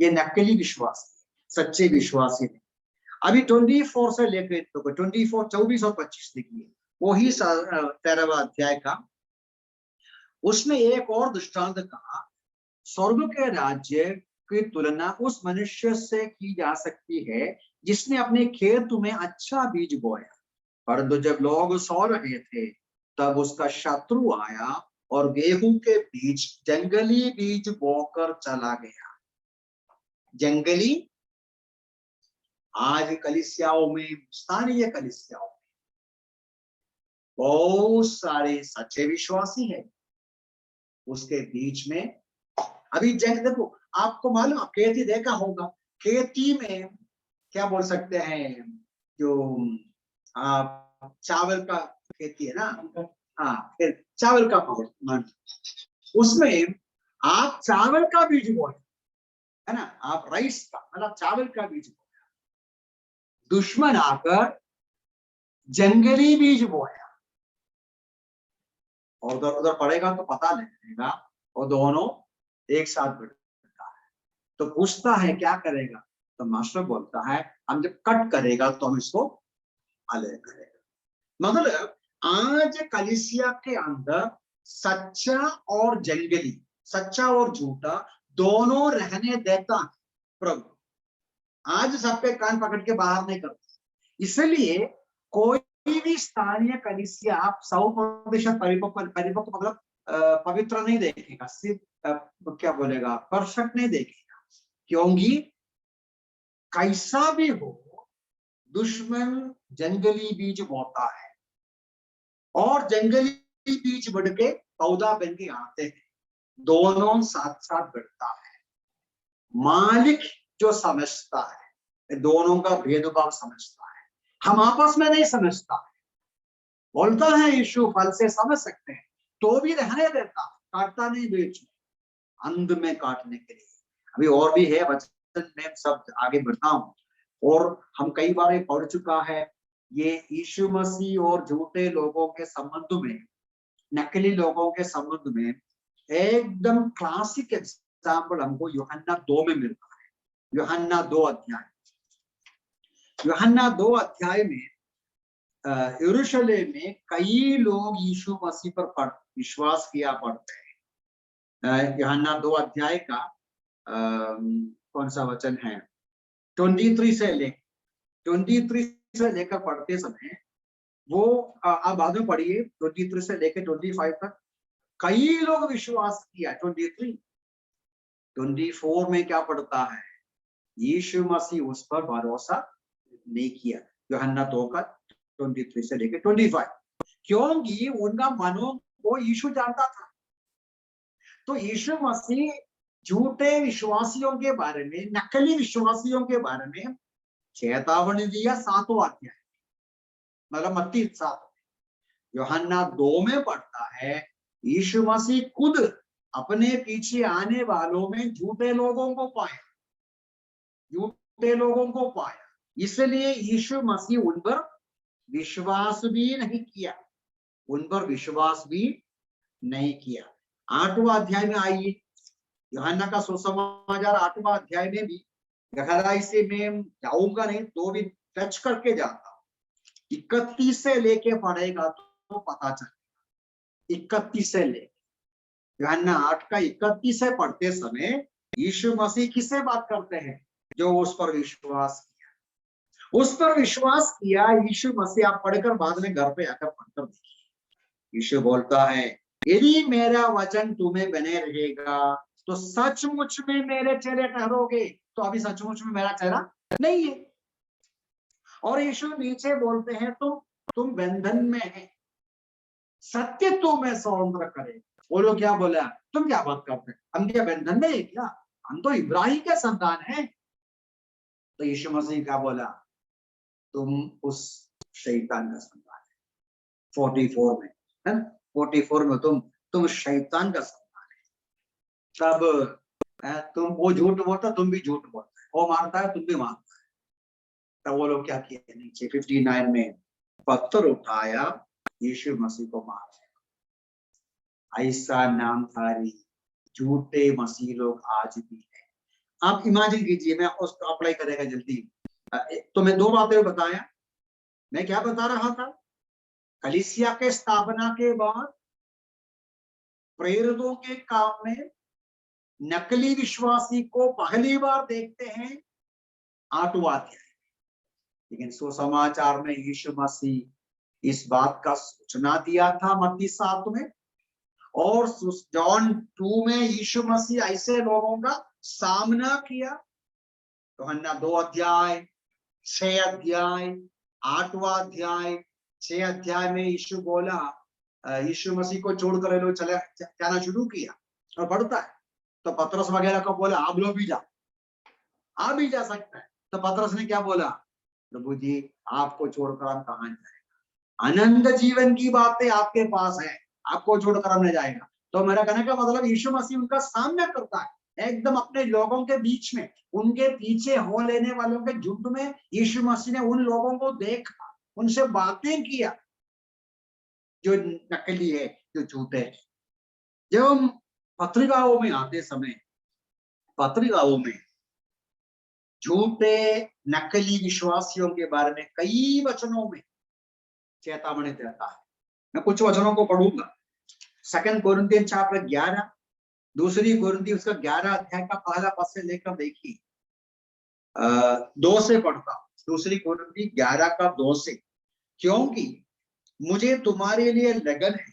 S1: ये नकली विश्वास, सच्चे विश्वासी नहीं। अभी 24 से लेकर तो 24, 24 और 25 देखिए, वही 13वां अध्याय का, उसमें एक और दृष्टांत कहा, स्वर्ग के राज्य की तुलना उस मनुष्य से की जा सकती है जिसने अपने खेत में अच्छा बीज बोया, परंतु जब लोग सो रहे थे तब उसका शत्रु आया और गेहूं के बीज, जंगली बीज बोकर चला गया। जंगली, आज कलीसियाओं में, स्थानीय कलीसियाओं में बहुत सारे सच्चे विश्वासी हैं, उसके बीच में अभी देखो, आपको मालूम, खेती देखा होगा, खेती में क्या बोल सकते हैं, जो चावल का खेती है ना, हाँ, फिर चावल का पाउडर, उसमें आप चावल का बीज बोए, है ना, आप राइस का मतलब चावल का बीज बोया, दुश्मन आकर जंगली बीज बोया, और उधर उधर पड़ेगा तो पता लगेगा, और दोनों एक साथ बढ़ता है। तो पूछता है क्या करेगा, तो मास्टर बोलता है हम जब कट करेगा तो हम इसको अलग करेगा। मतलब आज कलीसिया के अंदर सच्चा और जंगली, सच्चा और झूठा दोनों रहने देता प्रभु। आज सबके कान पकड़ के बाहर नहीं करता, इसलिए कोई भी स्थानीय कलीसिया आप 100% परिपक्व मतलब पवित्र नहीं देखेगा, सिर्फ क्या बोलेगा, परफेक्ट नहीं देखेगा, क्योंकि कैसा भी हो दुश्मन जंगली बीज बोता है, और जंगली बीज बढ़ के पौधा बन के आते हैं, दोनों साथ साथ बढ़ता है। मालिक जो समझता है दोनों का भेदभाव समझता है, हम आपस में नहीं समझता है। बोलता है यीशु फल से समझ सकते हैं, तो भी रहने देता, काटता नहीं बीच में, अंध में काटने के लिए। अभी और भी है वचन में, सब आगे बढ़ता हूं, और हम कई बार पढ़ चुका है ये यीशु मसीह और झूठे लोगों के संबंध में, नकली लोगों के संबंध में एकदम क्लासिक एग्जाम्पल हमको यूहन्ना 2 में मिलता है। यूहन्ना 2 अध्याय, यूहन्ना 2 अध्याय में यरूशलेम में कई लोग यीशु मसीह पर विश्वास किया पड़ते हैं। यूहन्ना 2 अध्याय का कौन सा वचन है, 23 से लेकर पढ़ते समय वो आप बाद में पढ़िए, 23 से लेकर 25 तक कई लोग विश्वास किया। 24 में क्या पढ़ता है, यीशु मसीह उस पर भरोसा नहीं किया। यूहन्ना 2 का 23 से लेकर 25, क्योंकि उनका मनों को यीशु जानता था। तो यीशु मसीह झूठे विश्वासियों के बारे में, नकली विश्वासियों के बारे में चेतावनी दिया 7वां अध्याय, मतलब मत्ती 7। यूहन्ना 2 में पढ़ता है यीशु मसीह खुद अपने पीछे आने वालों में झूठे लोगों को पाया, इसलिए यीशु मसीह उन पर विश्वास भी नहीं किया। 8वां अध्याय में आइए, यूहन्ना का सुसमाचार 8वां अध्याय में भी गहराई से मैं जाऊंगा नहीं, तो भी टच करके जाता हूं। 31 से लेके पढ़ेगा तो पता चलेगा। 31 से लेके यूहन्ना 8 का 31 से पढ़ते समय यीशु मसीह किससे बात करते हैं, जो उस पर विश्वास किया यीशु मसीह। आप पढ़कर बाद में घर पे आकर पढ़कर देखिए। यीशु बोलता है यदि मेरा वचन तुम्हें बने रहेगा तो सचमुच में मेरे चेहरे ठहरोगे। तो अभी सचमुच में मेरा चेहरा नहीं है। और यीशु नीचे बोलते हैं तुम बंधन में है, सत्य तुम्हें स्वतंत्र करे। वो लोग क्या बोला, तुम क्या बात करते हैं, हम क्या बंधन में है क्या, हम तो इब्राहिम के संतान हैं। तो यीशु मसीह क्या बोला, तुम उस शैतान का संतान है। 44 में है ना, 44 में तुम शैतान का संतान है। तब तुम, वो झूठ बोलता तुम भी झूठ बोलते, वो मारता है तुम भी मारता है। तब वो लोग क्या किए, नीचे 59 में पत्थर उठाया, यीशु मसीह को मार दिया। ऐसा नामधारी झूठे मसीह लोग आज भी है। आप इमेजिन कीजिए, मैं उसको अप्लाई करेगा जल्दी। तो मैं 2 बातें बताया। मैं क्या बता रहा था, कलीसिया के स्थापना के बाद प्रेरितों के काम में नकली विश्वासी को पहली बार देखते हैं 8वां अध्याय। लेकिन सुसमाचार में यीशु मसीह इस बात का सूचना दिया था मत्ती 7 में, और जॉन 2 में यीशु मसीह ऐसे लोगों का सामना किया। यूहन्ना 2 अध्याय, 6 अध्याय, 8वां अध्याय। 6 अध्याय में यीशु बोला, यीशु मसीह को छोड़कर लोग चले जाना शुरू किया और बढ़ता है। तो पतरस वगैरह को बोला आप लोग भी जा, आप भी जा सकते हैं। तो पतरस ने क्या बोला, प्रभु जी आपको छोड़कर हम कहाँ जाएगा, अनंत जीवन की बातें आपके पास है, आपको छोड़कर हम नहीं जाएगा। तो मेरा कहने का मतलब यीशु मसीह उनका सामना करता है एकदम अपने लोगों के बीच में, उनके पीछे हो लेने वालों के झुंड में यीशु मसीह ने उन लोगों को देखा, उनसे बातें किया जो नकली है, जो झूठे है। जब हम पत्रिकाओं में आते समय पत्रिकाओं में झूठे नकली विश्वासियों के बारे में कई वचनों में चेतावनी देता है। मैं कुछ वचनों को पढ़ूंगा। 2 कोरिन्थियन चैप्टर 11, 2 कोरिन्थी उसका 11 अध्याय का पहला पद से लेकर देखिए 2 से पढ़ता हूं। 2 कोरिन्थी 11 का 2 से, क्योंकि मुझे तुम्हारे लिए लगन है,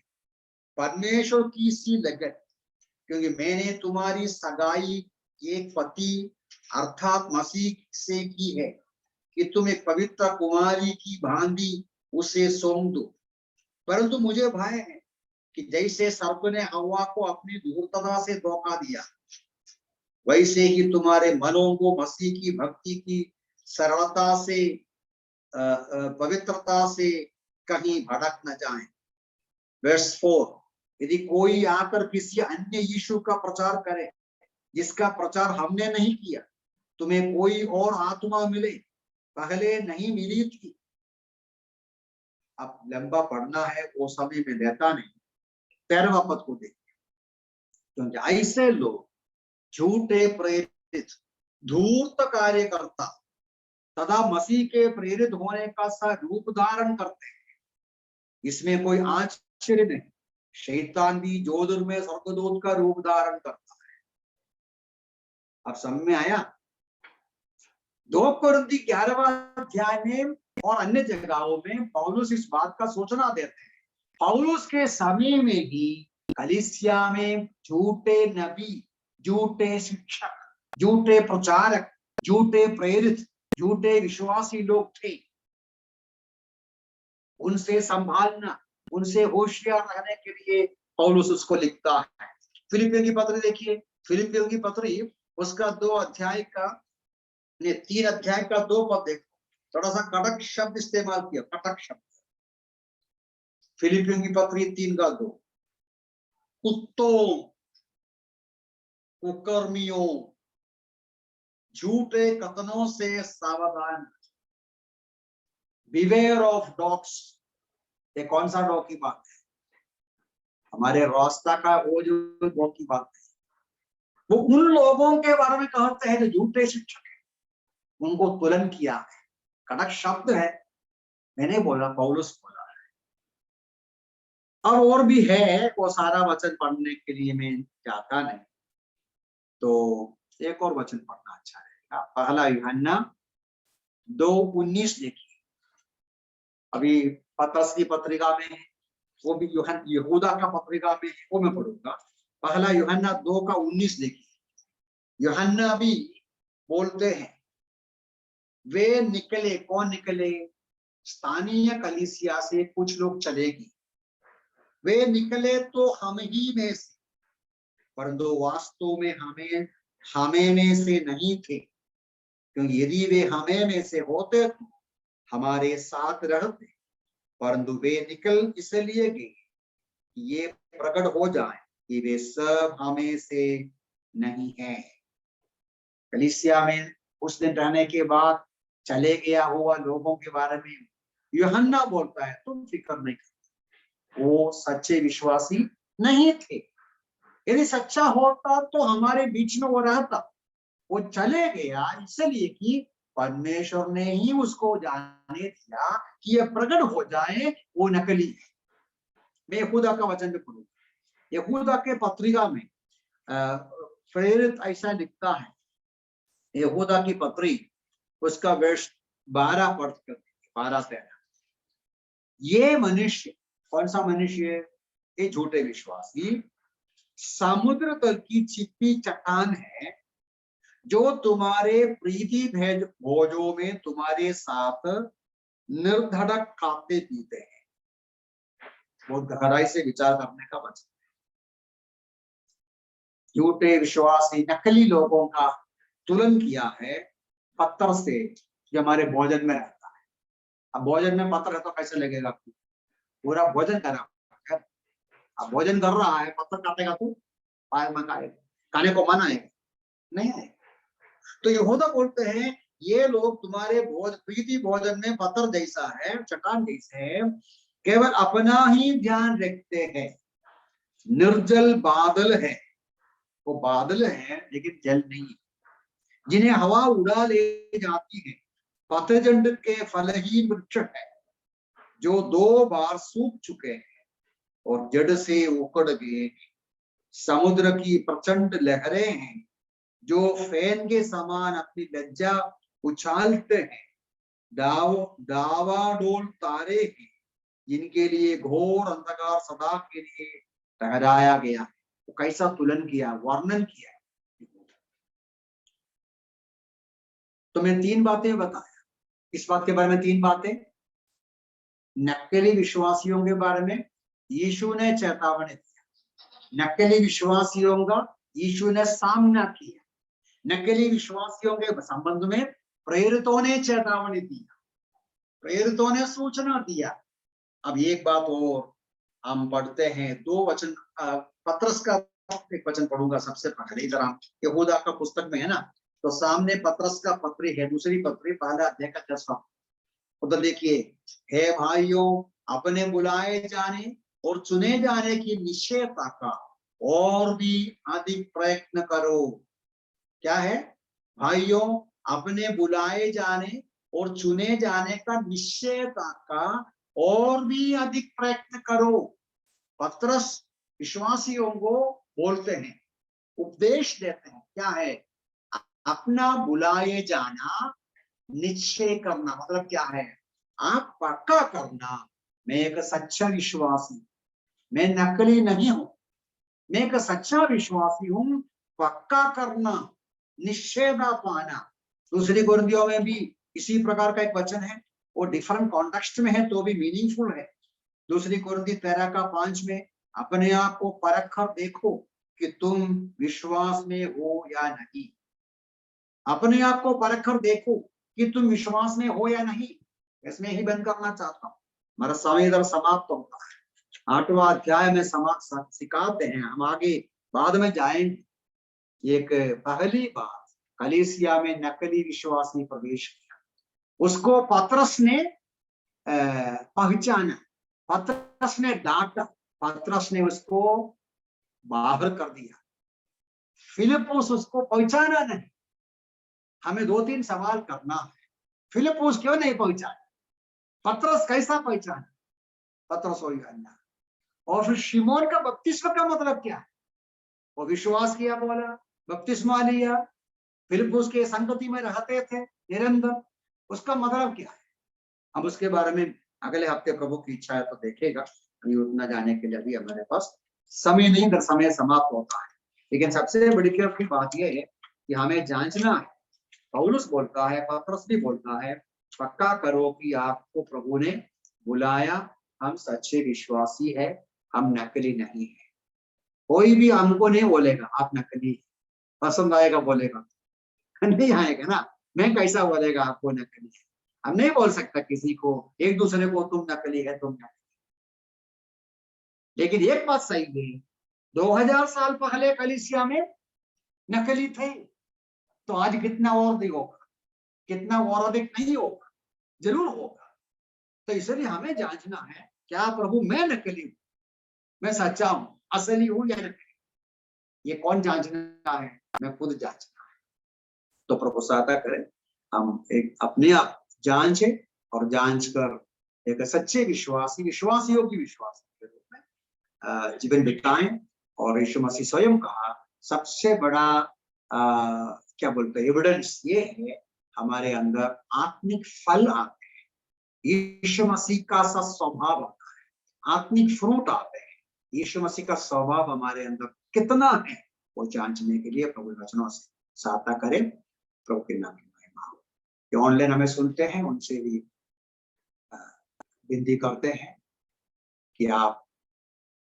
S1: परमेश्वर की सी लगन, क्योंकि मैंने तुम्हारी सगाई एक पति अर्थात मसीह से की है कि तुम एक पवित्र कुमारी की भांति उसे सौंप दो। परंतु मुझे भय है कि जैसे सर्प ने हव्वा को अपनी धूर्तता से धोखा दिया, वैसे ही तुम्हारे मनों को मसीह की भक्ति की सरलता से पवित्रता से कहीं भटक न जाए। वर्स 4, यदि कोई आकर किसी अन्य यीशु का प्रचार करे जिसका प्रचार हमने नहीं किया, तुम्हें कोई और आत्मा मिले पहले नहीं मिली थी। अब लंबा पढ़ना है वो समय में देता नहीं, 13वां पद को देखिए, क्योंकि ऐसे लोग झूठे प्रेरित धूर्त कार्यकर्ता तथा मसीह के प्रेरित होने का स्वरूप धारण करते हैं। इसमें कोई आश्चर्य नहीं, शैतान भी जोधुर में स्वर्गदूत का रूप धारण करता है। अब समझ में आया? 2 कोरिन्थी 11वां अध्याय में और अन्य जगहों में पौलुस इस बात का सूचना देते हैं। पौलुस के समय में ही कलीसिया में झूठे नबी, झूठे शिक्षक, झूठे प्रचारक, झूठे प्रेरित, झूठे विश्वासी लोग थे। उनसे संभालना, उनसे होशियार रहने के लिए पौलुस उसको लिखता है। फिलिपियों की पत्री देखिए, फिलिपियों की पत्री उसका 2 अध्याय का 3 अध्याय का 2 पद देखो, थोड़ा सा कड़क शब्द इस्तेमाल किया, कड़क शब्द। फिलिपियों की पत्री 3 का 2, कुत्तों, कुकर्मियों, झूठे कथनों से सावधान, बिवेयर ऑफ डॉग्स। ये कौन सा डॉग की बात है? हमारे रास्ता का वो जो डॉग की बात है, वो उन लोगों के बारे में कहते हैं जो झूठे शिक्षक है, उनको तुलन किया है। कड़क शब्द है, मैंने बोला, पौलुस बोला है। और भी है, वो सारा वचन पढ़ने के लिए मैं चाहता नहीं, तो एक और वचन पढ़ना अच्छा रहेगा। पहला यूहन्ना 2:19 देखिए, अभी पतरस की पत्रिका में है, वो भी यहूदा का पत्रिका में है, वो मैं पढ़ूंगा। पहला यूहन्ना 2:19 देखिए। यूहन्ना भी बोलते हैं, वे निकले, कौन निकले? स्थानीय कलीसिया से कुछ लोग चलेगी, वे निकले तो हम ही में से, परंतु वास्तव में हमें में से नहीं थे, क्योंकि यदि वे हमें में से होते तो हमारे साथ रहते, परंतु वे निकल इसलिए गए ये प्रकट हो जाए कि वे सब हमें से नहीं है। कलीसिया में उस दिन रहने के बाद चले गया हुआ लोगों के बारे में यूहन्ना बोलता है, तुम फिक्र नहीं करो, वो सच्चे विश्वासी नहीं थे। यदि सच्चा होता तो हमारे बीच में वो रहता, वो चले गया इसलिए कि परमेश्वर ने ही उसको जाने दिया कि ये प्रकट हो जाए वो नकली है। मैं यहूदा का वचन भी पढ़ूंगा। यहूदा के पत्रिका में प्रेरित ऐसा लिखता है, यहूदा की पत्री उसका वर्ष 12 पढ़ कर 12-13, ये मनुष्य, कौन सा मनुष्य? ये झूठे विश्वासी समुद्र तल की चिपी चट्टान है, जो तुम्हारे प्रीति भेद भोजों में तुम्हारे साथ निर्धड़क खाते पीते हैं। बहुत गहराई से विचार करने का वचन है। झूठे विश्वासी नकली लोगों का तुलन किया है, पत्थर से जो हमारे भोजन में रहता है। अब भोजन में पत्थर है तो कैसे लगेगा आपको? पूरा भोजन कर रहा है, अब भोजन कर रहा है, पत्थर काटेगा तो पाए में खाने को मना है, नहीं है। तो यहूदा बोलते हैं ये लोग तुम्हारे प्रीति भोजन में पत्थर जैसा है, चट्टान जैसे है, केवल अपना ही ध्यान रखते हैं। निर्जल बादल है, वो बादल है लेकिन जल नहीं, जिन्हें हवा उड़ा ले जाती है। पतझड़ के फलहीन वृक्ष है जो 2 बार सूख चुके हैं और जड़ से उखड़ गए। समुद्र की प्रचंड लहरें हैं जो फैन के समान अपनी लज्जा उछालते हैं। डावाडोल तारे हैं जिनके लिए घोर अंधकार सदा के लिए ठहराया गया है। तो कैसा तुलन किया, वर्णन किया। तो मैं 3 बातें बताया, इस बात के बारे में 3 बातें। नकली विश्वासियों के बारे में यीशु ने चेतावनी दिया, नकली विश्वासियों का यीशु ने सामना किया, नकली विश्वासियों के संबंध में प्रेरितों ने चेतावनी दिया, प्रेरितों ने सूचना दिया। अब एक बात और हम पढ़ते हैं, 2 वचन पत्रस का एक वचन पढ़ूंगा सबसे पहले। इधर हम यहूदा का पुस्तक में है ना, तो सामने पत्रस का पत्री है, दूसरी पत्री, पहला अध्याय का 10वां। उधर देखिए, हे भाइयों, अपने बुलाए जाने और चुने जाने की निश्चयता का और भी अधिक प्रयत्न करो। क्या है भाइयों? अपने बुलाए जाने और चुने जाने का निश्चयता का और भी अधिक प्रयत्न करो। पत्रस विश्वासियों को बोलते हैं, उपदेश देते हैं, क्या है? अपना बुलाए जाना, निश्चय करना, मतलब क्या है? आप पक्का करना, मैं एक सच्चा विश्वासी, मैं नकली नहीं हूं, मैं एक सच्चा विश्वासी हूं। पक्का करना, निश्चयता पाना। दूसरी कुरिन्थियों में भी इसी प्रकार का एक वचन है, वो डिफरेंट कॉन्टेक्स्ट में है तो भी मीनिंगफुल है। दूसरी कुरिन्थी 13 का 5 में, अपने आप को परख कर देखो कि तुम विश्वास में हो या नहीं। अपने आप को परख कर देखो कि तुम विश्वास में हो या नहीं। इसमें ही बंद करना चाहता हूँ, हमारा समय इधर समाप्त होता है। 8वां अध्याय में सिखाते हैं, हम आगे बाद में जाएंगे। एक पहली बात, कलीसिया में नकली विश्वासी प्रवेश किया, उसको पत्रस ने पहचाना, पत्रस ने डांटा, पत्रस ने उसको बाहर कर दिया। फिलिप्पुस उसको पहचाना नहीं। हमें 2-3 सवाल करना है, फिलिप्पुस क्यों नहीं पहचाना? पत्रस कैसा पहचाना? पत्रस हो यूहन्ना। और फिर शिमोन का बपतिस्मा का मतलब क्या है? वो विश्वास किया, बोला, बपतिस्मा लिया, फिलिप्पुस के संगति में रहते थे निरंतर, उसका मतलब क्या है? अब उसके बारे में अगले हफ्ते प्रभु की इच्छा है तो देखेगा। अभी उतना जाने के लिए अभी हमारे पास समय नहीं, कर समय समाप्त होता है। लेकिन सबसे बड़ी की बात यह है कि हमें जांचना है। पौलुस बोलता है, पत्रस भी बोलता है, पक्का करो कि आपको प्रभु ने बुलाया, हम सच्चे विश्वासी है, हम नकली नहीं है। कोई भी हमको नहीं बोलेगा आप नकली, पसंद आएगा बोलेगा, नहीं आएगा ना। मैं कैसा बोलेगा आपको नकली है? हम नहीं बोल सकता किसी को, एक दूसरे को तुम नकली है, तुम नकली। लेकिन एक बात सही है, 2000 साल पहले कलीसिया में नकली थे, तो आज कितना और अधिक होगा, कितना और अधिक नहीं होगा, जरूर होगा। तो इसलिए हमें जांचना है, क्या प्रभु मैं नकली हूं, मैं सच्चा हूं, असली हूं या नकली? ये कौन जांचना है? मैं खुद जांचना है। तो प्रभु सहायता करें, हम एक अपने आप जांचे और जांच कर एक सच्चे विश्वासियों की विश्वास के रूप में जीवन बिताएं। और यीशु मसीह स्वयं कहा, सबसे बड़ा क्या बोलते हैं, एविडेंस ये है, हमारे अंदर आत्मिक फल आते हैं, यीशु मसीह का सा स्वभाव आता है, आत्मिक फ्रूट आते हैं। यीशु मसीह का स्वभाव हमारे अंदर कितना है, वो जांचने के लिए प्रभु वचनों से सहायता करें। प्रभु के नाम में महिमा हो। जो ऑनलाइन हमें सुनते हैं उनसे भी विनती करते हैं कि आप